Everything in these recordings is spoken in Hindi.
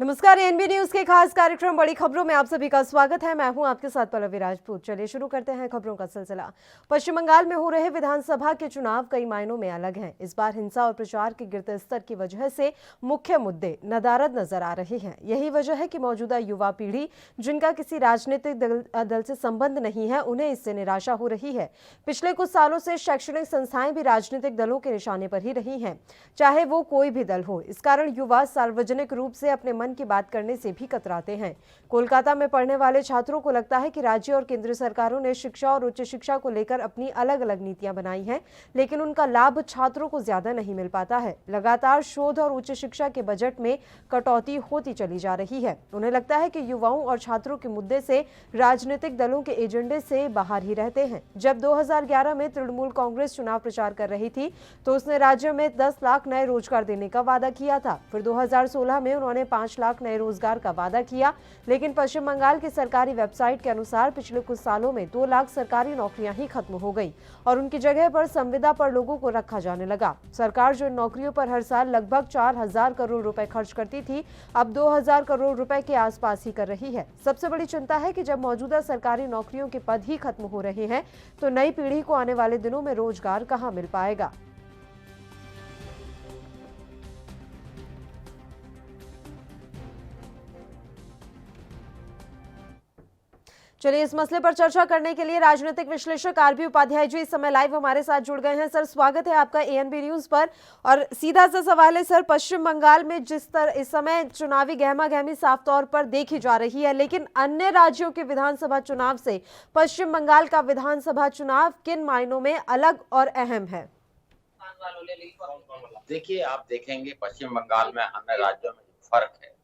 नमस्कार। एएनबी न्यूज के खास कार्यक्रम बड़ी खबरों में आप सभी का स्वागत है। मैं हूं आपके साथ पल्लवी राजपूत। चलिए शुरू करते हैं खबरों का सिलसिला। पश्चिम बंगाल में हो रहे विधानसभा के चुनाव कई मायनों में अलग हैं। इस बार हिंसा और प्रचार के गिरते स्तर की वजह से मुख्य मुद्दे नदारद नजर आ रहे हैं। यही वजह है कि मौजूदा युवा पीढ़ी जिनका किसी राजनीतिक दल से संबंध नहीं है, उन्हें इससे निराशा हो रही है। पिछले कुछ सालों से शैक्षणिक संस्थाएं भी राजनीतिक दलों के निशाने पर ही रही हैं, चाहे वो कोई भी दल हो। इस कारण युवा सार्वजनिक रूप से अपने मन की बात करने से भी कतराते हैं। कोलकाता में पढ़ने वाले छात्रों को लगता है कि राज्य और केंद्र सरकारों ने शिक्षा और उच्च शिक्षा को लेकर अपनी अलग अलग नीतियां बनाई हैं, लेकिन उनका लाभ छात्रों को ज्यादा नहीं मिल पाता है। लगातार शोध और उच्च शिक्षा के बजट में कटौती होती चली जा रही है। उन्हें लगता है कि युवाओं और छात्रों के मुद्दे से राजनीतिक दलों के एजेंडे से बाहर ही रहते हैं। जब 2011 में तृणमूल कांग्रेस चुनाव प्रचार कर रही थी तो उसने राज्य में 10 लाख नए रोजगार देने का वादा किया था। फिर 2016 में उन्होंने 5 लाख नए रोजगार का वादा किया, लेकिन पश्चिम बंगाल की सरकारी वेबसाइट के अनुसार पिछले कुछ सालों में 2 लाख सरकारी नौकरियां ही खत्म हो गई और उनकी जगह पर संविदा पर लोगों को रखा जाने लगा। सरकार जो नौकरियों पर हर साल लगभग 4,000 करोड़ रुपए खर्च करती थी, अब 2,000 करोड़ रुपए के आसपास ही कर रही है। सबसे बड़ी चिंता है कि जब मौजूदा सरकारी नौकरियों के पद ही खत्म हो रहे हैं तो नई पीढ़ी को आने वाले दिनों में रोजगार कहां मिल पाएगा। चलिए इस मसले पर चर्चा करने के लिए राजनीतिक विश्लेषक आरबी उपाध्याय जी इस समय लाइव हमारे साथ जुड़ गए हैं। सर, स्वागत है आपका एएनबी न्यूज पर। और सीधा सा सवाल है सर, पश्चिम बंगाल में जिस तरह इस समय चुनावी गहमागहमी साफ तौर पर देखी जा रही है, लेकिन अन्य राज्यों के विधानसभा चुनाव से पश्चिम बंगाल का विधानसभा चुनाव किन मायनों में अलग और अहम है? देखिए, आप देखेंगे पश्चिम बंगाल में अन्य राज्यों में फर्क है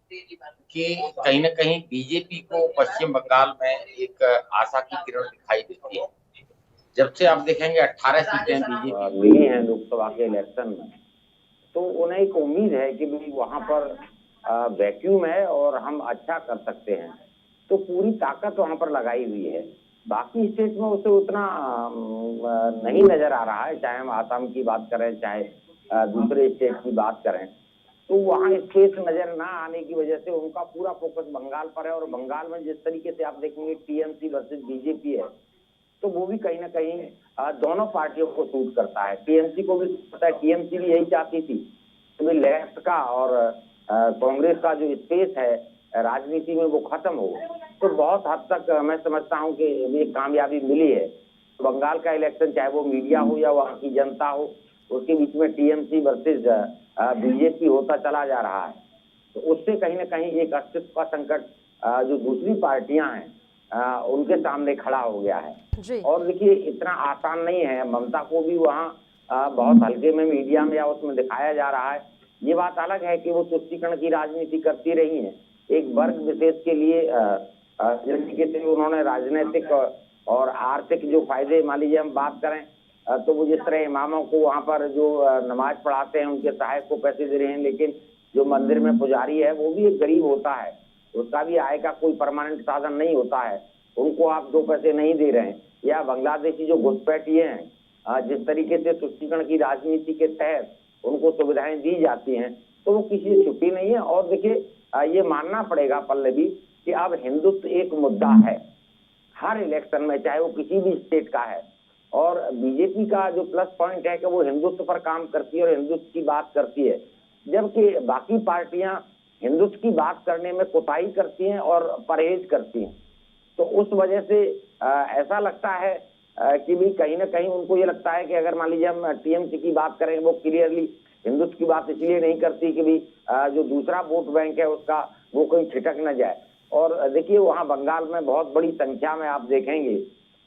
कि कहीं न कहीं बीजेपी को पश्चिम बंगाल में एक आशा की किरण दिखाई देती है। जब से आप देखेंगे 18 सीटें बीजेपी मिली हैं लोकसभा के इलेक्शन में, तो उन्हें एक उम्मीद है कि भाई वहां पर वैक्यूम है और हम अच्छा कर सकते हैं, तो पूरी ताकत वहां पर लगाई हुई है। बाकी स्टेट में उसे उतना नहीं नजर आ रहा है, चाहे हम आसाम की बात करें, चाहे दूसरे स्टेट की बात करें, तो वहाँ स्पेस नजर ना आने की वजह से उनका पूरा फोकस बंगाल पर है। और बंगाल में जिस तरीके से आप देखेंगे टीएमसी वर्सेस बीजेपी है, तो वो भी कहीं ना कहीं दोनों पार्टियों को सूट करता है। टीएमसी को भी पता है, टीएमसी भी यही चाहती थी कि लेफ्ट का और कांग्रेस का जो स्पेस है राजनीति में वो खत्म हो। तो बहुत हद तक मैं समझता हूँ कि ये कामयाबी मिली है। तो बंगाल का इलेक्शन, चाहे वो मीडिया हो या वहाँ की जनता हो, उसके बीच में टीएमसी वर्सेस बीजेपी होता चला जा रहा है। तो उससे कहीं ना कहीं एक अस्तित्व का संकट जो दूसरी पार्टियां हैं उनके सामने खड़ा हो गया है। और देखिए, इतना आसान नहीं है। ममता को भी वहाँ बहुत हल्के में मीडिया में या उसमें दिखाया जा रहा है। ये बात अलग है कि वो तुष्टीकरण की राजनीति करती रही है, एक वर्ग विशेष के लिए तरीके से उन्होंने राजनीतिक और आर्थिक जो फायदे, मान लीजिए हम बात करें तो वो जिस तरह इमामों को वहां पर जो नमाज पढ़ाते हैं उनके सहायक को पैसे दे रहे हैं, लेकिन जो मंदिर में पुजारी है वो भी एक गरीब होता है, उसका भी आय का कोई परमानेंट साधन नहीं होता है, उनको आप 2 पैसे नहीं दे रहे हैं। या बांग्लादेशी जो घुसपैठिए हैं, जिस तरीके से तुष्टीकरण की राजनीति के तहत उनको सुविधाएं दी जाती हैं, तो वो किसी से छुट्टी नहीं है। और देखिए, ये मानना पड़ेगा पल्लवी कि अब हिंदुत्व एक मुद्दा है हर इलेक्शन में, चाहे वो किसी भी स्टेट का है। और बीजेपी का जो प्लस पॉइंट है कि वो हिंदुत्व पर काम करती है और हिंदुत्व की बात करती है, जबकि बाकी पार्टियां हिंदुत्व की बात करने में कोताही करती हैं और परहेज करती हैं। तो उस वजह से ऐसा लगता है कि भी कहीं ना कहीं उनको ये लगता है कि अगर मान लीजिए हम टीएमसी की बात करें, वो क्लियरली हिंदुत्व की बात इसलिए नहीं करती कि भी जो दूसरा वोट बैंक है उसका वो कहीं छिटक न जाए। और देखिए, वहाँ बंगाल में बहुत बड़ी संख्या में आप देखेंगे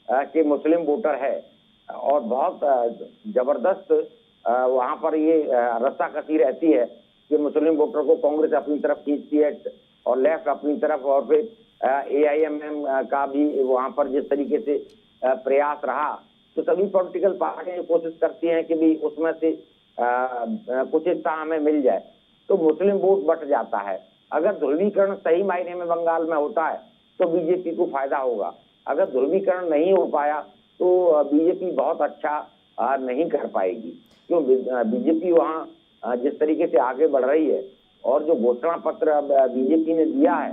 कि मुस्लिम वोटर है और बहुत जबरदस्त वहां पर ये रस्साकसी रहती है कि मुस्लिम वोटर को कांग्रेस अपनी तरफ खींचती है और लेफ्ट अपनी तरफ। और फिर एआईएमएम का भी वहां पर जिस तरीके से प्रयास रहा, तो सभी पॉलिटिकल पार्टियां कोशिश करती हैं कि भी उसमें से कुछ हिस्सा हमें मिल जाए, तो मुस्लिम वोट बट जाता है। अगर ध्रुवीकरण सही मायने में बंगाल में होता है तो बीजेपी को फायदा होगा। अगर ध्रुवीकरण नहीं हो पाया तो बीजेपी बहुत अच्छा नहीं कर पाएगी, क्यों? बीजेपी वहाँ जिस तरीके से आगे बढ़ रही है और जो घोषणा पत्र बीजेपी ने दिया है,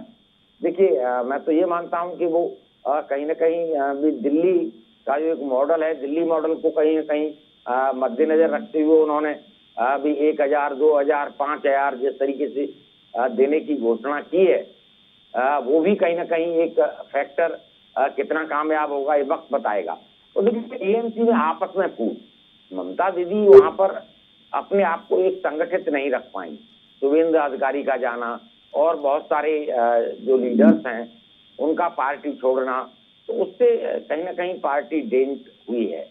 देखिए मैं तो ये मानता हूं कि वो कहीं ना कहीं भी दिल्ली का जो एक मॉडल है, दिल्ली मॉडल को कहीं ना कहीं मद्देनजर रखते हुए उन्होंने भी 1000, 2000, 5000 जिस तरीके से देने की घोषणा की है, वो भी कहीं ना कहीं एक फैक्टर कितना कामयाब होगा ये वक्त बताएगा। तो देखिए टीएमसी में आपस में फूट, ममता दीदी वहां पर अपने आप को एक संगठित नहीं रख पाई। शुभेंद्र अधिकारी का जाना और बहुत सारे जो लीडर्स हैं उनका पार्टी छोड़ना, तो उससे कहीं ना कहीं पार्टी डेंट हुई है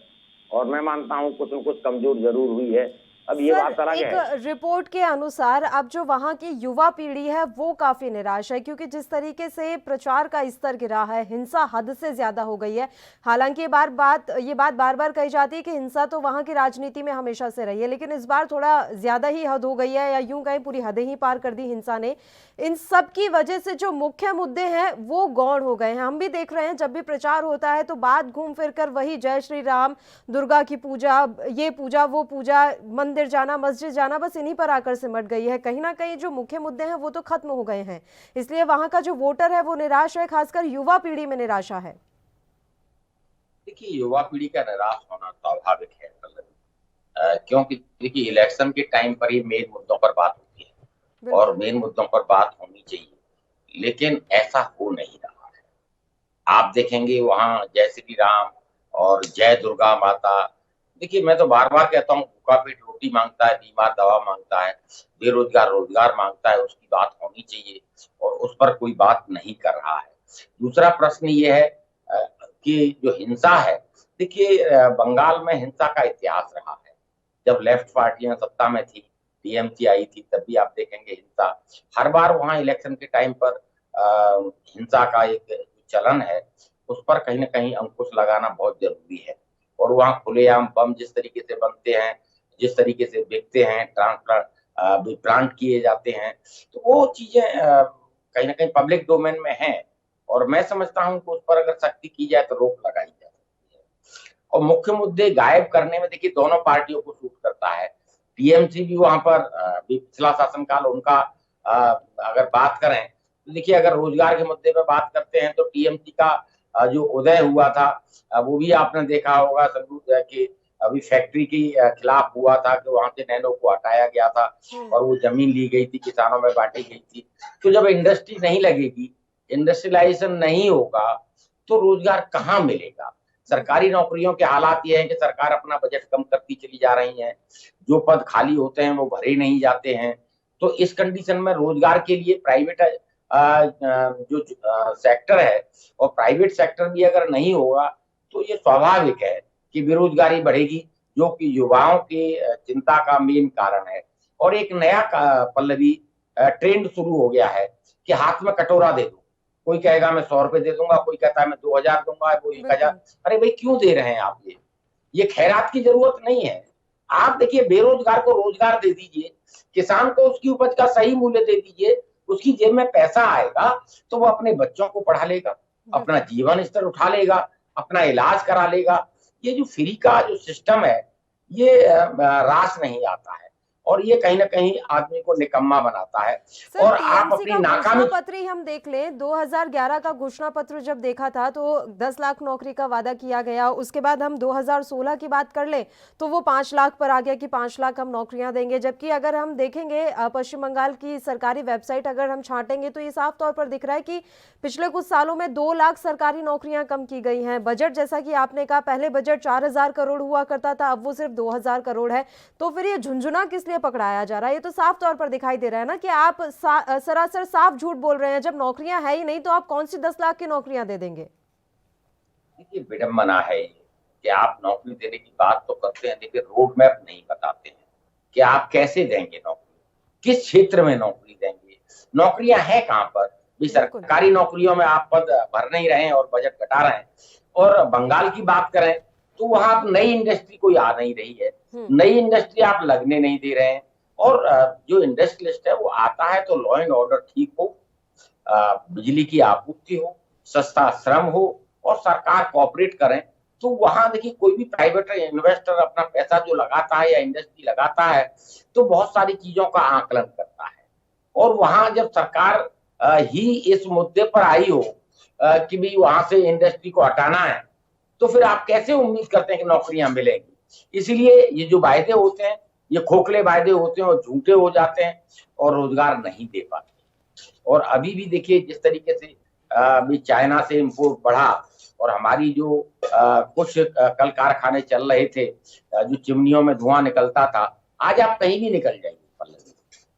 और मैं मानता हूं कुछ न कुछ कमजोर जरूर हुई है। अब ये बात अलग है। एक रिपोर्ट के अनुसार अब जो वहां की युवा पीढ़ी है वो काफी निराश है, क्योंकि जिस तरीके से प्रचार का स्तर गिरा है, हिंसा हद से ज्यादा हो गई है। हालांकि ये बात बार बार कही जाती है कि हिंसा तो वहां की राजनीति में हमेशा से रही है, लेकिन इस बार थोड़ा ज्यादा ही हद हो गई है, या यूं कहें पूरी हदें ही पार कर दी हिंसा ने। इन सब की वजह से जो मुख्य मुद्दे हैं वो गौण हो गए हैं। हम भी देख रहे हैं जब भी प्रचार होता है तो बात घूम फिर कर वही जय श्री राम, दुर्गा की पूजा, ये पूजा वो पूजा, मंदिर जाना, मस्जिद जाना, बस इन्हीं पर आकर सिमट गई है। कहीं ना कहीं जो मुख्य मुद्दे हैं वो तो खत्म हो गए हैं, इसलिए वहां का जो वोटर है वो निराश है, खासकर युवा पीढ़ी में निराशा है। देखिए युवा पीढ़ी का निराश होना स्वाभाविक है, क्योंकि देखिए इलेक्शन के टाइम पर ही मेन मुद्दों पर बात होती है और मेन मुद्दों पर बात होनी चाहिए, लेकिन ऐसा हो नहीं रहा है। आप देखेंगे वहां जय श्री राम और जय दुर्गा माता, देखिए मैं तो बार बार कहता हूँ, भूखा पेट रोटी मांगता है, बीमार दवा मांगता है, बेरोजगार रोजगार मांगता है, उसकी बात होनी चाहिए और उस पर कोई बात नहीं कर रहा है। दूसरा प्रश्न ये है कि जो हिंसा है, देखिए बंगाल में हिंसा का इतिहास रहा है। जब लेफ्ट पार्टियां सत्ता में थी, टीएमसी आई थी, तब भी आप देखेंगे हिंसा हर बार वहां इलेक्शन के टाइम पर हिंसा का एक चलन है, उस पर कहीं ना कहीं अंकुश लगाना बहुत जरूरी है। और वहां खुलेआम बम जिस तरीके से बनते हैं, जिस तरीके से बिकते हैं, प्लांट किए जाते हैं, तो वो चीजें कहीं ना कहीं पब्लिक डोमेन में हैं और मैं समझता हूं कि उस पर अगर सख्ती की जाए तो रोक लगाई जा सकती है। और मुख्य मुद्दे गायब करने में देखिए दोनों पार्टियों को सूट करता है। टीएमसी भी वहां पर पिछला शासनकाल उनका अगर बात करें तो देखिए अगर रोजगार के मुद्दे पर बात करते हैं तो टीएमसी का जो उदय हुआ था वो भी आपने देखा होगा संगरूर के अभी फैक्ट्री के खिलाफ हुआ था कि वहां से नैनो को हटाया गया था और वो जमीन ली गई थी, किसानों में बांटी गई थी। तो जब इंडस्ट्री नहीं लगेगी, इंडस्ट्रियलाइजेशन नहीं होगा तो रोजगार कहाँ मिलेगा। सरकारी नौकरियों के हालात ये हैं कि सरकार अपना बजट कम करती चली जा रही है, जो पद खाली होते हैं वो भरे नहीं जाते हैं। तो इस कंडीशन में रोजगार के लिए प्राइवेट जो सेक्टर है और प्राइवेट सेक्टर भी अगर नहीं होगा तो ये स्वाभाविक है कि बेरोजगारी बढ़ेगी, जो कि युवाओं की चिंता का मेन कारण है। और एक नया पल्लवी ट्रेंड शुरू हो गया है कि हाथ में कटोरा दे दो, कोई कहेगा मैं 100 रुपए दे दूंगा, कोई कहता है मैं 2000 दूंगा, कोई 1000। अरे भाई क्यों दे रहे हैं आप? ये खैरात की जरूरत नहीं है। आप देखिए बेरोजगार को रोजगार दे दीजिए, किसान को उसकी उपज का सही मूल्य दे दीजिए, उसकी जेब में पैसा आएगा तो वो अपने बच्चों को पढ़ा लेगा, अपना जीवन स्तर उठा लेगा, अपना इलाज करा लेगा। ये जो फ्री का जो सिस्टम है ये रास नहीं आता है और ये कहीं ना कहीं आदमी को निकम्मा बनाता है। और आप अपनी नाकामी पत्र ही हम देख लें, 2011 का घोषणा पत्र जब देखा था तो 10 लाख नौकरी का वादा किया गया। उसके बाद हम 2016 की बात कर लें तो वो 5 लाख पर आ गया कि 5 लाख हम नौकरियां देंगे। जबकि अगर हम देखेंगे पश्चिम बंगाल की सरकारी वेबसाइट अगर हम छांटेंगे तो ये साफ तौर पर दिख रहा है कि पिछले कुछ सालों में 2 लाख सरकारी नौकरियां कम की गई हैं। बजट जैसा कि आपने कहा, पहले बजट 4000 करोड़ हुआ करता था, अब वो सिर्फ 2000 करोड़ है। तो फिर ये झुंझुना किस लिए पकड़ाया जा रहा है? ये तो साफ तौर पर दिखाई दे रहा है ना कि आप सरासर साफ झूठ बोल रहे हैं। जब नौकरियां है ही नहीं तो आप कौन सी 10 लाख की नौकरियां दे देंगे? देखिए विडंबना है कि आप नौकरी देने की बात तो करते हैं लेकिन रोड मैप नहीं बताते हैं कि आप कैसे देंगे नौकरी, किस क्षेत्र में नौकरी देंगे, नौकरियां हैं कहां पर। भी सरकारी नौकरियों में आप पद भर नहीं रहे हैं और बजट घटा रहे हैं। और बंगाल की बात करें तो वहां आप नई इंडस्ट्री कोई आ नहीं रही है, नई इंडस्ट्री आप लगने नहीं दे रहे हैं। और जो इंडस्ट्रियलिस्ट है वो आता है तो लॉ एंड ऑर्डर ठीक हो, बिजली की आपूर्ति हो, सस्ता श्रम हो और सरकार कोऑपरेट करें। तो वहां देखिए कोई भी प्राइवेट इन्वेस्टर अपना पैसा जो लगाता है या इंडस्ट्री लगाता है तो बहुत सारी चीजों का आकलन करता है। और वहां जब सरकार ही इस मुद्दे पर आई हो कि भी वहां से इंडस्ट्री को हटाना है, तो फिर आप कैसे उम्मीद करते हैं कि नौकरियां मिलेंगी। इसीलिए ये जो वायदे होते हैं, ये खोखले वायदे होते हैं और झूठे हो जाते हैं और रोजगार नहीं दे पाते। और अभी भी देखिए जिस तरीके से अभी चाइना से इंपोर्ट बढ़ा और हमारी जो कुछ कल कारखाने चल रहे थे, जो चिमनियों में धुआं निकलता था, आज आप कहीं भी निकल जाइए।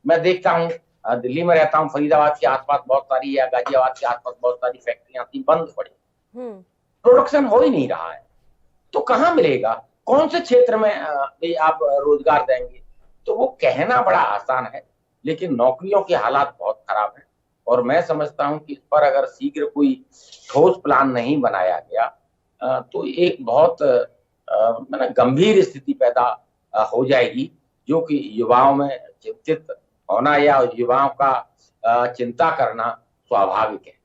मैं देखता हूँ, दिल्ली में रहता हूँ, फरीदाबाद के आसपास बहुत सारी या गाजियाबाद के आसपास बहुत सारी फैक्ट्रियां थी, बंद पड़ी, प्रोडक्शन हो ही नहीं रहा है। तो कहाँ मिलेगा, कौन से क्षेत्र में आप रोजगार देंगे। तो वो कहना बड़ा आसान है, लेकिन नौकरियों के हालात बहुत खराब हैं। और मैं समझता हूं कि इस पर अगर शीघ्र कोई ठोस प्लान नहीं बनाया गया तो एक बहुत गंभीर स्थिति पैदा हो जाएगी, जो कि युवाओं में चिंतित होना या युवाओं का चिंता करना स्वाभाविक है।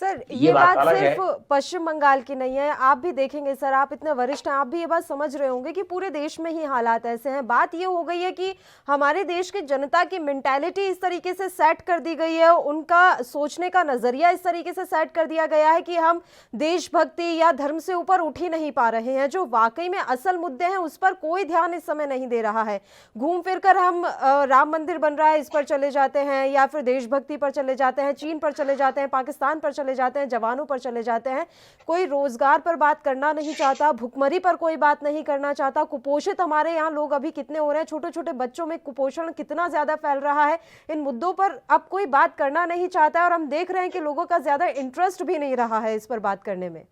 सर ये बात सिर्फ पश्चिम बंगाल की नहीं है, आप भी देखेंगे सर, आप इतने वरिष्ठ हैं, आप भी ये बात समझ रहे होंगे कि पूरे देश में ही हालात ऐसे हैं। बात ये हो गई है कि हमारे देश की जनता की मेंटालिटी इस तरीके से सेट कर दी गई है, उनका सोचने का नजरिया इस तरीके से सेट कर दिया गया है कि हम देशभक्ति या धर्म से ऊपर उठ ही नहीं पा रहे हैं। जो वाकई में असल मुद्दे हैं उस पर कोई ध्यान इस समय नहीं दे रहा है। घूम फिर कर हम राम मंदिर बन रहा है इस पर चले जाते हैं, या फिर देशभक्ति पर चले जाते हैं, चीन पर चले जाते हैं, पाकिस्तान पर जाते हैं, जवानों पर चले जाते हैं। कोई रोजगार पर बात करना नहीं चाहता, भुखमरी पर कोई बात नहीं करना चाहता। कुपोषित हमारे यहाँ लोग अभी कितने हो रहे हैं, छोटे छोटे बच्चों में कुपोषण कितना ज्यादा फैल रहा है। इन मुद्दों पर अब कोई बात करना नहीं चाहता है और हम देख रहे हैं कि लोगों का ज्यादा इंटरेस्ट भी नहीं रहा है इस पर बात करने में।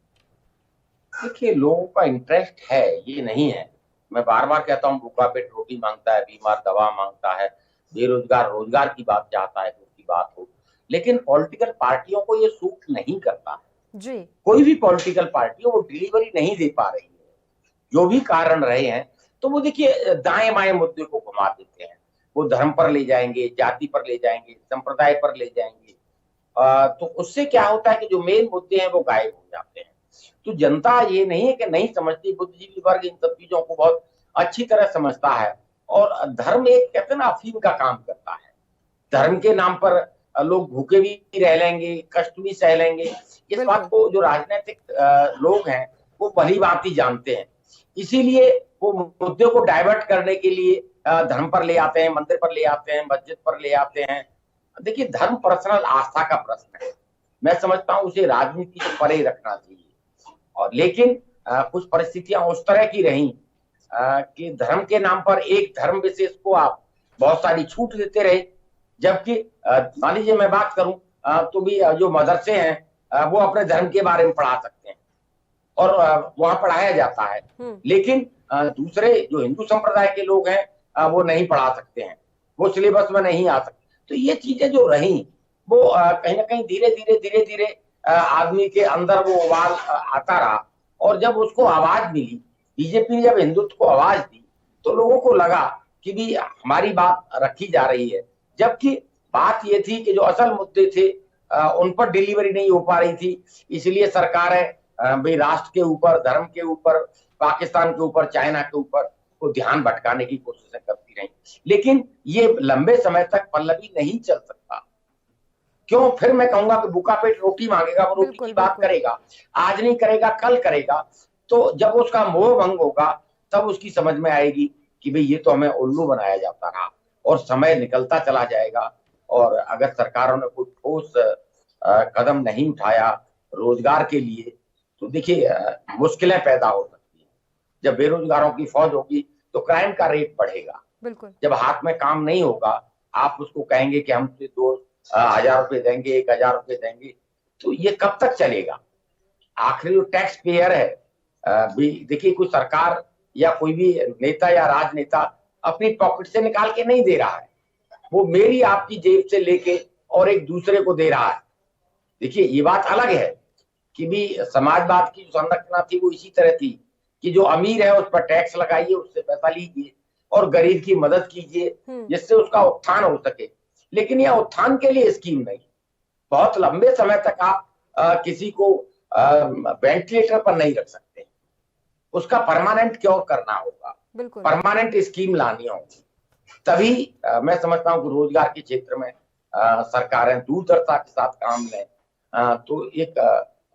देखिए लोगों का इंटरेस्ट है, ये नहीं है। मैं बार बार कहता हूँ, भूखा पेट रोटी मांगता है, बीमार दवा मांगता है, बेरोजगार रोजगार की बात चाहता है, उसकी बात हो। लेकिन पॉलिटिकल पार्टियों को ये सूट नहीं करता है जी। कोई भी पॉलिटिकल पार्टी वो डिलीवरी नहीं दे पा रही है, जो भी कारण रहे हैं। तो वो देखिए दाएं बाएं मुद्दे को घुमा देते हैं, वो धर्म पर ले जाएंगे, जाति पर ले जाएंगे, संप्रदाय पर ले जाएंगे। तो उससे क्या होता है कि जो मेन मुद्दे हैं वो गायब हो जाते हैं। तो जनता ये नहीं है कि नहीं समझती, बुद्धिजीवी वर्ग इन सब चीजों को बहुत अच्छी तरह समझता है। और धर्म एक कहते हैं ना अफीम का काम करता है। धर्म के नाम पर लोग भूखे भी रह लेंगे, कष्ट भी सह लेंगे। इस बात को जो राजनीतिक लोग हैं वो भली भांति जानते हैं, इसीलिए वो मुद्दे को डाइवर्ट करने के लिए धर्म पर ले आते हैं, मंदिर पर ले आते हैं, मस्जिद पर ले आते हैं। देखिए धर्म पर्सनल आस्था का प्रश्न है, मैं समझता हूँ उसे राजनीति से परे रखना चाहिए। और लेकिन कुछ परिस्थितियां उस तरह की रही कि धर्म के नाम पर एक धर्म विशेष को आप बहुत सारी छूट देते रहे, जबकि मान लीजिए मैं बात करूं तो भी जो मदरसे हैं वो अपने धर्म के बारे में पढ़ा सकते हैं और वहां पढ़ाया जाता है, लेकिन दूसरे जो हिंदू संप्रदाय के लोग हैं वो नहीं पढ़ा सकते हैं, वो सिलेबस में नहीं आ सकते। तो ये चीजें जो रही वो कहीं ना कहीं धीरे धीरे आदमी के अंदर वो उबाल आता रहा। और जब उसको आवाज मिली, बीजेपी ने जब हिंदुत्व को आवाज दी, तो लोगों को लगा कि भी हमारी बात रखी जा रही है। जबकि बात ये थी कि जो असल मुद्दे थे उन पर डिलीवरी नहीं हो पा रही थी, इसलिए सरकारें भाई राष्ट्र के ऊपर, धर्म के ऊपर, पाकिस्तान के ऊपर, चाइना के ऊपर को ध्यान भटकाने की कोशिशें करती रही। लेकिन ये लंबे समय तक पल्लवी नहीं चल सकता। क्यों? फिर मैं कहूंगा कि भूखा पेट रोटी मांगेगा, वो रोटी की बात करेगा, आज नहीं करेगा कल करेगा। तो जब उसका मोह भंग होगा तब उसकी समझ में आएगी कि भाई ये तो हमें उल्लू बनाया जाता रहा, और समय निकलता चला जाएगा। और अगर सरकारों ने कोई ठोस कदम नहीं उठाया रोजगार के लिए, तो देखिए मुश्किलें पैदा हो सकती हैं। जब बेरोजगारों की फौज होगी तो क्राइम का रेट बढ़ेगा। बिल्कुल। जब हाथ में काम नहीं होगा, आप उसको कहेंगे कि हम 2,000 रुपए देंगे, 1,000 रुपए देंगे, तो ये कब तक चलेगा। आखिर जो टैक्स पेयर है भी, देखिए कोई सरकार या कोई भी नेता या राजनेता अपनी पॉकेट से निकाल के नहीं दे रहा है, वो मेरी आपकी जेब से लेके और एक दूसरे को दे रहा है। देखिए ये बात अलग है कि भी समाजवाद की जो संरचना थी वो इसी तरह थी कि जो अमीर है उस पर टैक्स लगाइए, उससे पैसा लीजिए और गरीब की मदद कीजिए जिससे उसका उत्थान हो सके। लेकिन यह उत्थान के लिए स्कीम नहीं, बहुत लंबे समय तक आप किसी को वेंटिलेटर पर नहीं रख सकते, उसका परमानेंट क्योर करना होगा, परमानेंट स्कीम लानी होगी, तभी मैं समझता हूं कि रोजगार के क्षेत्र में सरकारें दूरदर्शिता के साथ काम लें, तो एक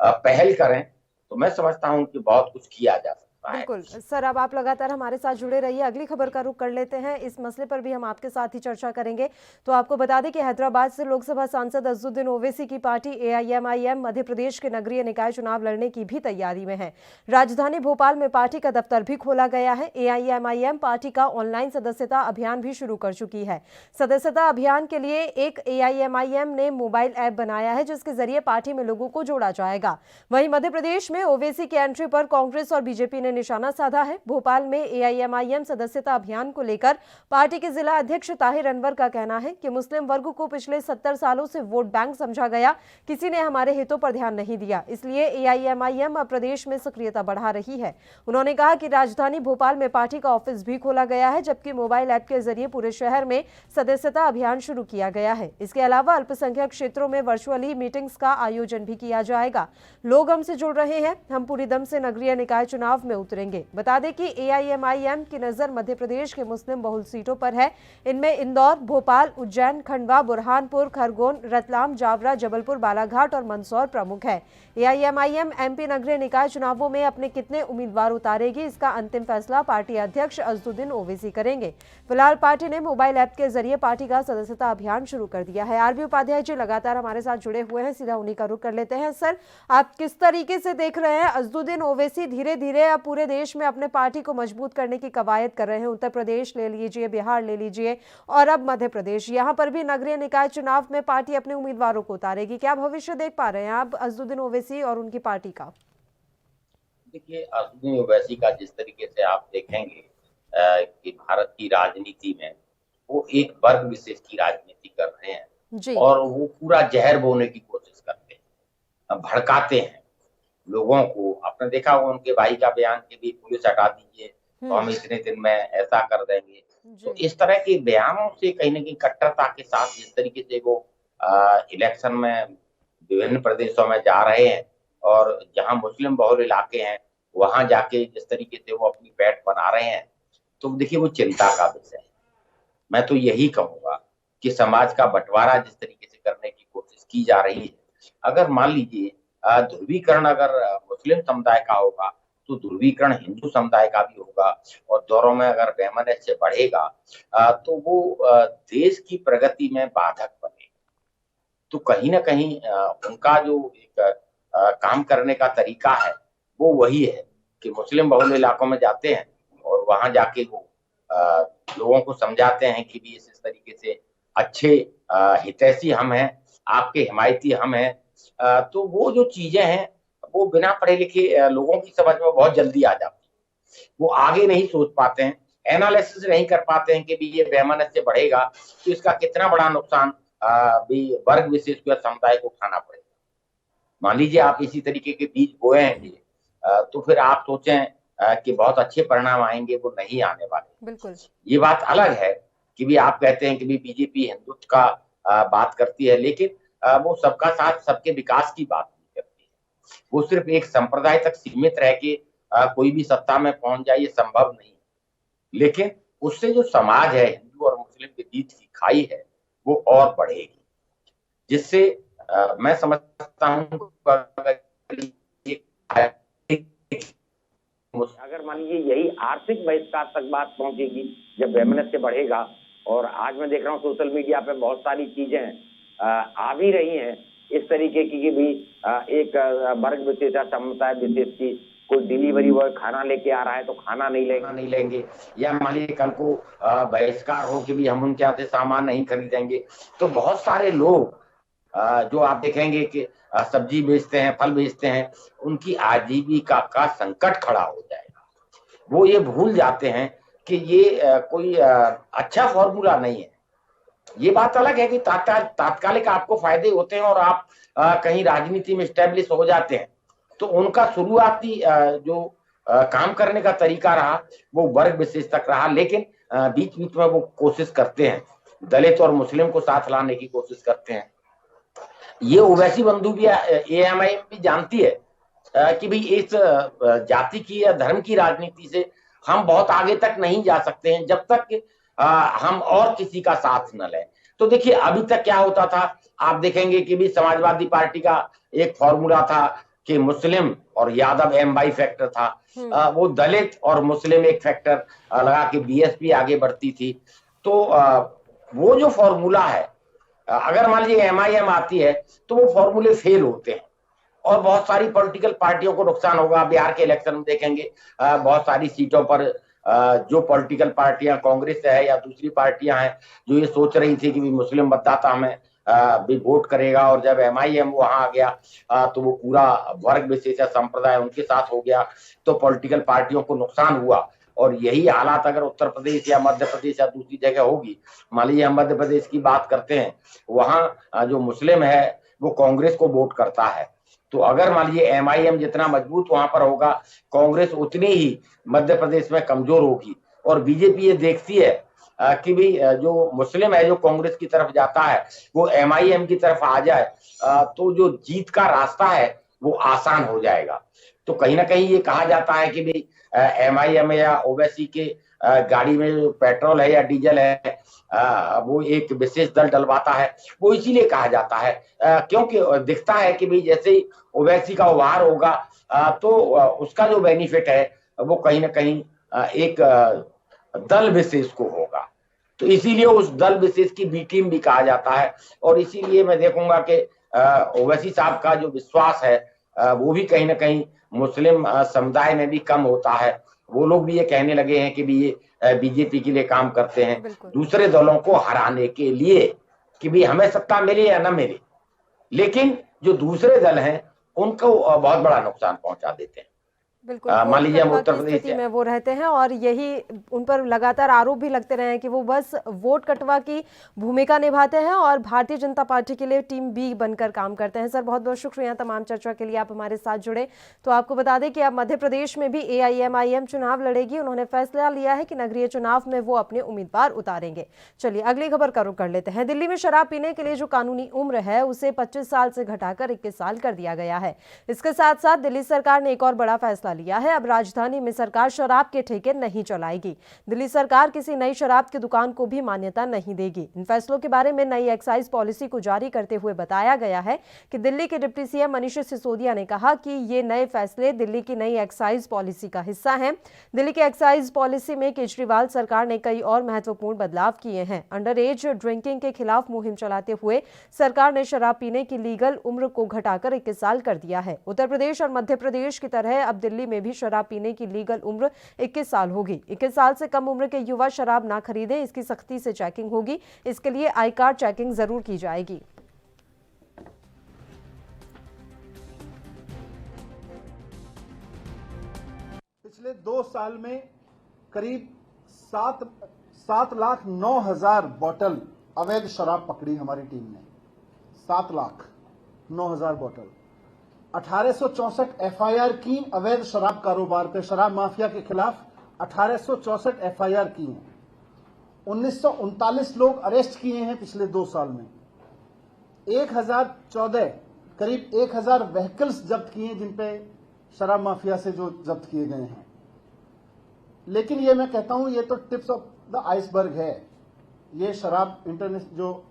पहल करें, तो मैं समझता हूं कि बहुत कुछ किया जा सकता है। बिल्कुल सर, अब आप लगातार हमारे साथ जुड़े रहिए। अगली खबर का रुख कर लेते हैं। इस मसले पर भी हम आपके साथ ही चर्चा करेंगे। तो आपको बता दें कि हैदराबाद से लोकसभा सांसद अजदुद्दीन ओवैसी की पार्टी एआईएमआईएम मध्य प्रदेश के नगरीय निकाय चुनाव लड़ने की भी तैयारी में है। राजधानी भोपाल में पार्टी का दफ्तर भी खोला गया है। एआईएमआईएम पार्टी का ऑनलाइन सदस्यता अभियान भी शुरू कर चुकी है। सदस्यता अभियान के लिए एक एआईएमआईएम ने मोबाइल ऐप बनाया है, जिसके जरिए पार्टी में लोगों को जोड़ा जाएगा। वहीं मध्य प्रदेश में ओवैसी की एंट्री पर कांग्रेस और बीजेपी ने निशाना साधा है। भोपाल में एआईएमआईएम सदस्यता अभियान को लेकर पार्टी के जिला अध्यक्ष ताहिर अनवर का कहना है कि मुस्लिम वर्ग को पिछले 70 सालों से वोट बैंक समझा गया, किसी ने हमारे हितों पर ध्यान नहीं दिया, इसलिए एआईएमआईएम अब प्रदेश में सक्रियता बढ़ा रही है। उन्होंने कहा कि राजधानी भोपाल में पार्टी का ऑफिस भी खोला गया है, जबकि मोबाइल ऐप के जरिए पूरे शहर में सदस्यता अभियान शुरू किया गया है। इसके अलावा अल्पसंख्यक क्षेत्रों में वर्चुअली मीटिंग्स का आयोजन भी किया जाएगा। लोग हमसे जुड़ रहे हैं, हम पूरी दम से नगरीय निकाय चुनाव में उतरेंगे। बता दें कि एआईएमआईएम की नजर मध्य प्रदेश के मुस्लिम बहुल सीटों पर है। इनमें इंदौर, भोपाल, उज्जैन, खंडवा, बुरहानपुर, खरगोन, रतलाम, जावरा, जबलपुर, बालाघाट और मंदसौर प्रमुख है। एआईएमआईएम एमपी नगरीय निकाय चुनावों में अपने कितने उम्मीदवार उतारेगी, इसका अंतिम फैसला पार्टी अध्यक्ष अजदुद्दीन ओवैसी करेंगे। फिलहाल पार्टी ने मोबाइल ऐप के जरिए पार्टी का सदस्यता अभियान शुरू कर दिया है। आरबी उपाध्याय जी लगातार हमारे साथ जुड़े हुए हैं, सीधा उन्हीं का रुख कर लेते हैं। सर, आप किस तरीके से देख रहे हैं, अजदुद्दीन ओवैसी धीरे धीरे अब पूरे देश में अपने पार्टी को मजबूत करने की कवायद कर रहे हैं। उत्तर प्रदेश ले लीजिए, बिहार ले लीजिए और अब मध्य प्रदेश, यहाँ पर भी नगरीय निकाय चुनाव में पार्टी अपने उम्मीदवारों को उतारेगी। क्या भविष्य देख पा रहे हैं आप अजदुद्दीन ओवैसी और उनकी पार्टी का? देखिए, अजदुद्दीन ओवैसी का जिस तरीके से आप देखेंगे कि भारत की राजनीति में वो एक वर्ग विशेष की राजनीति कर रहे हैं जी। और वो पूरा जहर बोने की कोशिश करते हैं, भड़काते हैं लोगों को। आपने देखा होगा उनके भाई का बयान कि भी पुलिस हटा दीजिए तो हम इतने दिन में ऐसा कर देंगे। तो इस तरह के बयानों से कहीं ना कहीं कट्टरता के साथ जिस तरीके से वो इलेक्शन में विभिन्न प्रदेशों में जा रहे हैं और जहां मुस्लिम बहुल इलाके हैं वहां जाके जिस तरीके से वो अपनी पैठ बना रहे हैं, तो देखिए वो चिंता का विषय है। मैं तो यही कहूंगा कि समाज का बंटवारा जिस तरीके से करने की कोशिश की जा रही है, अगर मान लीजिए ध्रुवीकरण अगर मुस्लिम समुदाय का होगा तो ध्रुवीकरण हिंदू समुदाय का भी होगा और दोनों में अगर वैमनस्य बढ़ेगा तो वो देश की प्रगति में बाधक बनेगा। तो कहीं ना कहीं उनका जो एक काम करने का तरीका है वो वही है कि मुस्लिम बहुल इलाकों में जाते हैं और वहां जाके वो लोगों को समझाते हैं कि भी इस तरीके से अच्छे हितैषी हम हैं, आपके हिमायती हम हैं। तो वो जो चीजें हैं वो बिना पढ़े लिखे लोगों की समझ में बहुत जल्दी आ जाती है। वो आगे नहीं सोच पाते हैं, एनालिसिस नहीं कर पाते हैं कि भी ये वैमनस्य बढ़ेगा तो इसका कितना बड़ा नुकसान भी वर्ग विशेष को या समुदाय को उठाना पड़ेगा। मान लीजिए आप इसी तरीके के बीज बोए हैं तो फिर आप सोचें कि बहुत अच्छे परिणाम आएंगे, वो नहीं आने वाले। बिल्कुल। ये ये बात अलग है कि भी आप कहते हैं कि भी बीजेपी हिंदुत्व का बात करती है, लेकिन वो सबका साथ सबके विकास की बात नहीं करती है। वो सिर्फ एक संप्रदाय तक सीमित रह के कोई भी सत्ता में पहुंच जाए, ये संभव नहीं है। लेकिन उससे जो समाज है हिंदू और मुस्लिम के बीच की खाई है वो और बढ़ेगी, जिससे मैं समझता हूँ अगर मान लीजिए यही आर्थिक बहिष्कार तक बात पहुंचेगी जब वैमनस्य बढ़ेगा। और आज मैं देख रहा हूँ सोशल मीडिया पे बहुत सारी चीजें आ भी रही हैं इस तरीके की कि भी एक वर्ग विशेष या समुदाय विशेष की कोई डिलीवरी बॉय खाना लेके आ रहा है तो खाना नहीं लेंगे, या मान लीजिए कल को बहिष्कार हो कि भी हम उनके यहाँ से सामान नहीं खरीदेंगे। तो बहुत सारे लोग जो आप देखेंगे कि सब्जी बेचते हैं, फल बेचते हैं, उनकी आजीविका का संकट खड़ा हो जाएगा। वो ये भूल जाते हैं कि ये कोई अच्छा फॉर्मूला नहीं है। ये बात अलग है कि तात्कालिक आपको फायदे होते हैं और आप कहीं राजनीति में स्टैब्लिश हो जाते हैं, तो उनका शुरुआती जो काम करने का तरीका रहा वो वर्ग विशेष तक रहा, लेकिन बीच बीच में वो कोशिश करते हैं, दलित और मुस्लिम को साथ लाने की कोशिश करते हैं। ये ओवैसी बंधु भी एआईएमआईएम भी जानती है कि भाई इस जाति की या धर्म की राजनीति से हम बहुत आगे तक नहीं जा सकते हैं जब तक हम और किसी का साथ न लें। तो देखिए अभी तक क्या होता था, आप देखेंगे कि भी समाजवादी पार्टी का एक फॉर्मूला था कि मुस्लिम और यादव M/Y फैक्टर था। वो दलित और मुस्लिम एक फैक्टर लगा के बीएसपी आगे बढ़ती थी। तो वो जो फॉर्मूला है, अगर मान लीजिए MIM आती है तो वो फॉर्मूले फेल होते हैं और बहुत सारी पॉलिटिकल पार्टियों को नुकसान होगा। बिहार के इलेक्शन में देखेंगे बहुत सारी सीटों पर जो पॉलिटिकल पार्टियां कांग्रेस है या दूसरी पार्टियां हैं जो ये सोच रही थी कि भी मुस्लिम मतदाता हमें भी वोट करेगा, और जब MIM वहां आ गया तो वो पूरा वर्ग विशेष संप्रदाय उनके साथ हो गया, तो पॉलिटिकल पार्टियों को नुकसान हुआ। और यही हालात अगर उत्तर प्रदेश या मध्य प्रदेश या दूसरी जगह होगी, मान लीजिए हम मध्य प्रदेश की बात करते हैं, वहां जो मुस्लिम है वो कांग्रेस को वोट करता है, तो अगर मान लीजिए MIM जितना मजबूत वहां पर होगा, कांग्रेस उतनी ही मध्य प्रदेश में कमजोर होगी। और बीजेपी ये देखती है कि भी जो मुस्लिम है जो कांग्रेस की तरफ जाता है वो MIM की तरफ आ जाए तो जो जीत का रास्ता है वो आसान हो जाएगा। तो कहीं ना कहीं ये कहा जाता है कि भी MIM या ओवैसी के गाड़ी में जो पेट्रोल है या डीजल है वो एक विशेष दल डलवाता है, वो इसीलिए कहा जाता है क्योंकि दिखता है कि भाई जैसे ही ओवैसी का उभार होगा तो उसका जो बेनिफिट है वो कहीं ना कहीं एक दल विशेष को होगा। तो इसीलिए उस दल विशेष की बी टीम भी कहा जाता है। और इसीलिए मैं देखूंगा कि ओवैसी साहब का जो विश्वास है वो भी कहीं ना कहीं मुस्लिम समुदाय में भी कम होता है। वो लोग भी ये कहने लगे हैं कि भी ये बीजेपी के लिए काम करते हैं, दूसरे दलों को हराने के लिए कि भी हमें सत्ता मिले या न मिले, लेकिन जो दूसरे दल हैं उनको बहुत बड़ा नुकसान पहुंचा देते हैं। बिल्कुल, मान लीजिए हम वोट उत्तर कटवा की प्रदेश स्थिति में वो रहते हैं और यही उन पर लगातार आरोप भी लगते रहे हैं कि वो बस वोट कटवा की भूमिका निभाते हैं और भारतीय जनता पार्टी के लिए टीम बी बनकर काम करते हैं। सर बहुत बहुत शुक्रिया तमाम चर्चा के लिए, आप हमारे साथ जुड़े। तो आपको बता दें कि अब मध्य प्रदेश में भी AIMIM चुनाव लड़ेगी। उन्होंने फैसला लिया है कि नगरीय चुनाव में वो अपने उम्मीदवार उतारेंगे। चलिए अगली खबर का रुख कर लेते हैं। दिल्ली में शराब पीने के लिए जो कानूनी उम्र है उसे 25 साल से घटाकर 21 साल कर दिया गया है। इसके साथ साथ दिल्ली सरकार ने एक और बड़ा फैसला लिया है। अब राजधानी में सरकार शराब के ठेके नहीं चलाएगी। दिल्ली सरकार किसी नई शराब की दुकान को भी मान्यता नहीं देगी। इन फैसलों के बारे में नई एक्साइज पॉलिसी को जारी करते हुए बताया गया है कि दिल्ली के डिप्टी CM मनीष सिसोदिया ने कहा कि ये नए फैसले दिल्ली की नई एक्साइज पॉलिसी का हिस्सा हैं। दिल्ली की एक्साइज पॉलिसी में केजरीवाल सरकार ने कई और महत्वपूर्ण बदलाव किए हैं। अंडर एज ड्रिंकिंग के खिलाफ मुहिम चलाते हुए सरकार ने शराब पीने की लीगल उम्र को घटाकर 21 साल कर दिया है। उत्तर प्रदेश और मध्य प्रदेश की तरह अब दिल्ली में भी शराब पीने की लीगल उम्र 21 साल होगी। 21 साल से कम उम्र के युवा शराब ना खरीदें, इसकी सख्ती से चेकिंग होगी। इसके लिए आई कार्ड चेकिंग जरूर की जाएगी। पिछले 2 साल में करीब 7,09,000 बोतल अवैध शराब पकड़ी हमारी टीम ने। 7,09,000 बोतल। 1864 FIR की अवैध शराब कारोबार पे, शराब माफिया के खिलाफ 1864 FIR की हैं। 1939 लोग अरेस्ट किए हैं पिछले 2 साल में। 1014 करीब 1000 व्हीकल्स जब्त किए हैं जिन पे शराब माफिया से जो जब्त किए गए हैं। लेकिन ये मैं कहता हूं ये तो टिप्स ऑफ द आइसबर्ग है। ये शराब जो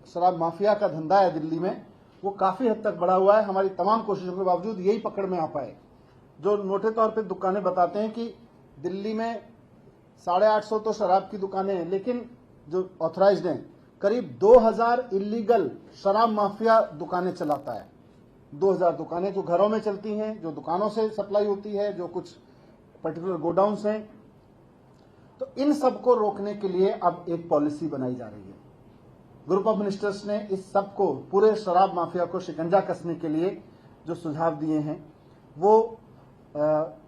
शराब माफिया का धंधा है दिल्ली में वो काफी हद तक बढ़ा हुआ है। हमारी तमाम कोशिशों के बावजूद यही पकड़ में आ पाए। जो मोटे तौर पे दुकानें बताते हैं कि दिल्ली में 850 तो शराब की दुकानें हैं, लेकिन जो ऑथराइज्ड हैं करीब 2000 इलीगल शराब माफिया दुकानें चलाता है। 2000 दुकानें जो घरों में चलती हैं, जो दुकानों से सप्लाई होती है, जो कुछ पर्टिकुलर गोडाउन्स हैं। तो इन सबको रोकने के लिए अब एक पॉलिसी बनाई जा रही है। ग्रुप ऑफ मिनिस्टर्स ने इस सब को, पूरे शराब माफिया को शिकंजा कसने के लिए जो सुझाव दिए हैं वो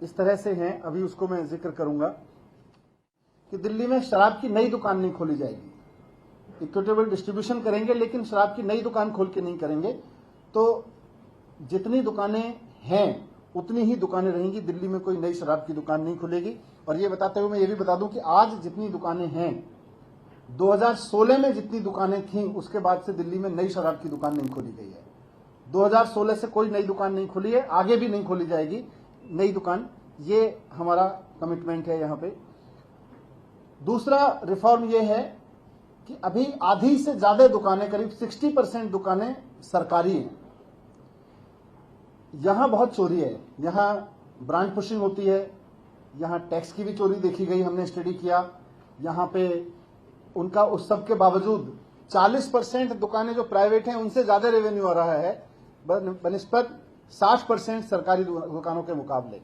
इस तरह से हैं। अभी उसको मैं जिक्र करूंगा कि दिल्ली में शराब की नई दुकान नहीं खोली जाएगी। इक्विटेबल डिस्ट्रीब्यूशन करेंगे लेकिन शराब की नई दुकान खोल के नहीं करेंगे। तो जितनी दुकानें हैं उतनी ही दुकानें रहेंगी। दिल्ली में कोई नई शराब की दुकान नहीं खुलेगी। और ये बताते हुए मैं ये भी बता दूं कि आज जितनी दुकानें हैं, 2016 में जितनी दुकानें थीं उसके बाद से दिल्ली में नई शराब की दुकान नहीं खोली गई है। 2016 से कोई नई दुकान नहीं खुली है, आगे भी नहीं खोली जाएगी नई दुकान। ये हमारा कमिटमेंट है यहाँ पे। दूसरा रिफॉर्म ये है कि अभी आधी से ज्यादा दुकानें, करीब 60% दुकानें सरकारी हैं। यहां बहुत चोरी है, यहां ब्रांड पुशिंग होती है, यहां टैक्स की भी चोरी देखी गई, हमने स्टडी किया। यहां पे उनका उस सब के बावजूद 40% दुकानें जो प्राइवेट हैं उनसे ज्यादा रेवेन्यू आ रहा है बनिस्बत 60% सरकारी दुकानों के मुकाबले।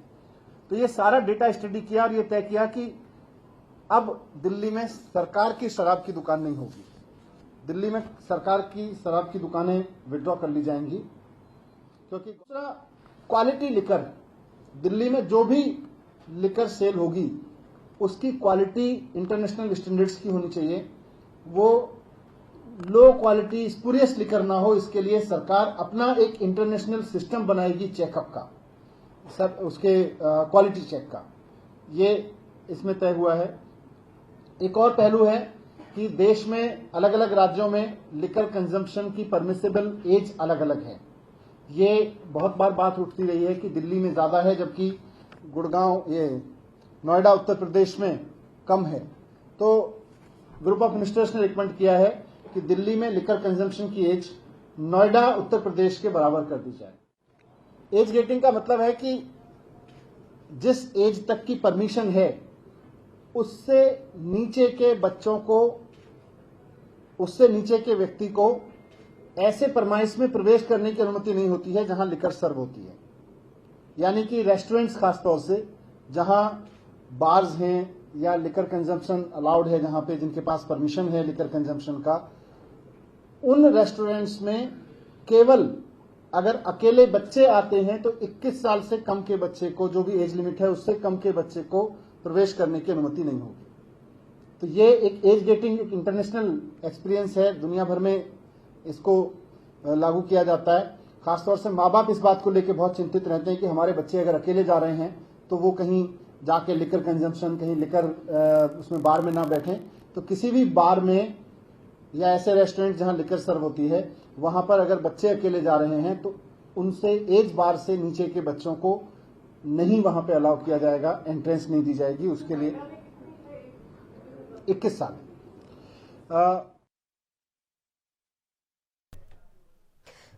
तो ये सारा डेटा स्टडी किया और ये तय किया कि अब दिल्ली में सरकार की शराब की दुकान नहीं होगी। दिल्ली में सरकार की शराब की दुकानें विड्रॉ कर ली जाएंगी, क्योंकि दूसरा क्वालिटी लिकर, दिल्ली में जो भी लिकर सेल होगी उसकी क्वालिटी इंटरनेशनल स्टैंडर्ड्स की होनी चाहिए। वो लो क्वालिटी स्पूरियस लिकर ना हो, इसके लिए सरकार अपना एक इंटरनेशनल सिस्टम बनाएगी चेकअप का, सब उसके क्वालिटी चेक का। ये इसमें तय हुआ है। एक और पहलू है कि देश में अलग अलग राज्यों में लिकर कंजम्पशन की परमिसेबल एज अलग अलग है। ये बहुत बार बात उठती रही है कि दिल्ली में ज्यादा है जबकि गुड़गांव, ये नोएडा उत्तर प्रदेश में कम है। तो ग्रुप ऑफ मिनिस्टर्स ने रिकमेंड किया है कि दिल्ली में लिकर कंजम्पशन की एज नोएडा उत्तर प्रदेश के बराबर कर दी जाए। एज गेटिंग का मतलब है कि जिस एज तक की परमिशन है उससे नीचे के बच्चों को, उससे नीचे के व्यक्ति को ऐसे परमाइश में प्रवेश करने की अनुमति नहीं होती है जहां लिकर सर्व होती है। यानी कि रेस्टोरेंट्स खासतौर से जहां बार्स हैं या लिकर कंजम्पशन अलाउड है, जहां पे जिनके पास परमिशन है लिकर कंजम्पशन का, उन रेस्टोरेंट्स में केवल अगर अकेले बच्चे आते हैं तो 21 साल से कम के बच्चे को, जो भी एज लिमिट है उससे कम के बच्चे को प्रवेश करने की अनुमति नहीं होगी। तो ये एक एज गेटिंग, एक इंटरनेशनल एक्सपीरियंस है, दुनिया भर में इसको लागू किया जाता है। खासतौर से माँ बाप इस बात को लेकर बहुत चिंतित रहते हैं कि हमारे बच्चे अगर अकेले जा रहे हैं तो वो कहीं जाके लिकर कंजम्पशन, कहीं लिकर उसमें बार में ना बैठें। तो किसी भी बार में या ऐसे रेस्टोरेंट जहां लिकर सर्व होती है वहां पर अगर बच्चे अकेले जा रहे हैं तो उनसे एज बार से नीचे के बच्चों को नहीं वहां पे अलाउ किया जाएगा, एंट्रेंस नहीं दी जाएगी उसके लिए। 21 साल।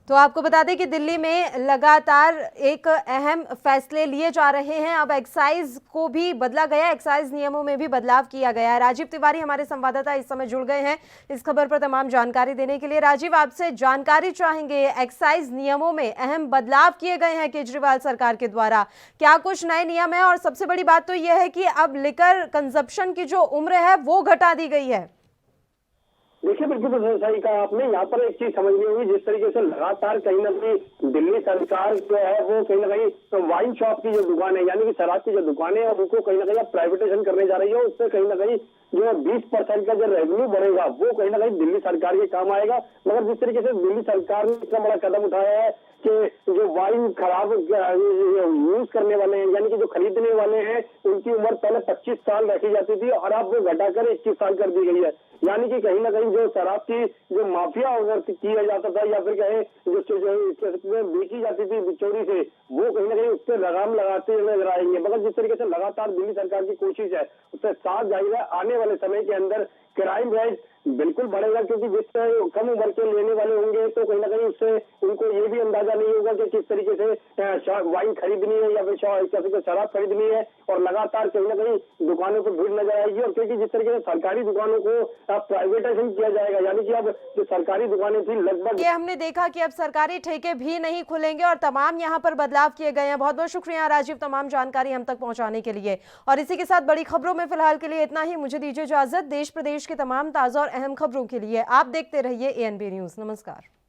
तो आपको बता दें कि दिल्ली में लगातार एक अहम फैसले लिए जा रहे हैं। अब एक्साइज को भी बदला गया, एक्साइज नियमों में भी बदलाव किया गया है। राजीव तिवारी हमारे संवाददाता इस समय जुड़ गए हैं इस खबर पर तमाम जानकारी देने के लिए। राजीव, आपसे जानकारी चाहेंगे, एक्साइज नियमों में अहम बदलाव किए गए हैं केजरीवाल सरकार के द्वारा, क्या कुछ नए नियम है? और सबसे बड़ी बात तो यह है कि अब लिकर कंजप्शन की जो उम्र है वो घटा दी गई है। देखिए, बिल्कुल सही कहा आपने। यहाँ पर एक चीज समझनी होगी, जिस तरीके से लगातार कहीं ना कहीं दिल्ली सरकार जो है वो कहीं ना कहीं तो वाइन शॉप की जो दुकान है, यानी कि शराब की जो दुकानें है उनको कहीं ना कहीं प्राइवेटाइजेशन करने जा रही है। उससे कहीं ना कहीं जो 20% का जो रेवेन्यू बढ़ेगा वो कहीं ना कहीं दिल्ली सरकार के काम आएगा। मगर जिस तरीके से दिल्ली सरकार ने इतना बड़ा कदम उठाया है कि जो वाइन खराब यूज करने वाले हैं, यानी कि जो खरीदने वाले हैं, उनकी उम्र पहले 25 साल रखी जाती थी और अब वो घटाकर 21 साल कर दी गई है। यानी कि कहीं ना कहीं जो शराब की जो माफिया किया जाता था या फिर कहे जो बेची जाती थी चोरी से, वो कहीं ना कहीं उस पर लगाम लगाते हुए नजर आएंगे। मगर जिस तरीके से लगातार दिल्ली सरकार की कोशिश है उससे साफ जाहिर है आने वाले समय के अंदर क्राइम रेट बिल्कुल बढ़ेगा, क्योंकि जिससे कम उम्र के लेने वाले होंगे तो कहीं ना कहीं उससे उनको ये भी अंदाजा नहीं होगा कि किस तरीके से वाइन खरीदनी है या फिर शराब खरीदनी है, और लगातार कहीं ना कहीं दुकानों पर भीड़ नजर आएगी। और क्योंकि जिस तरीके से सरकारी दुकानों को अब प्राइवेटाइजेशन किया जाएगा, यानी कि अब जो सरकारी दुकानें थी लगभग, ये हमने देखा कि अब सरकारी ठेके भी नहीं खुलेंगे और तमाम यहाँ पर बदलाव किए गए हैं। बहुत बहुत शुक्रिया राजीव तमाम जानकारी हम तक पहुंचाने के लिए। और इसी के साथ बड़ी खबरों में फिलहाल के लिए इतना ही। मुझे दीजिए इजाजत। देश प्रदेश के तमाम ताजा और अहम खबरों के लिए आप देखते रहिए ANB न्यूज। नमस्कार।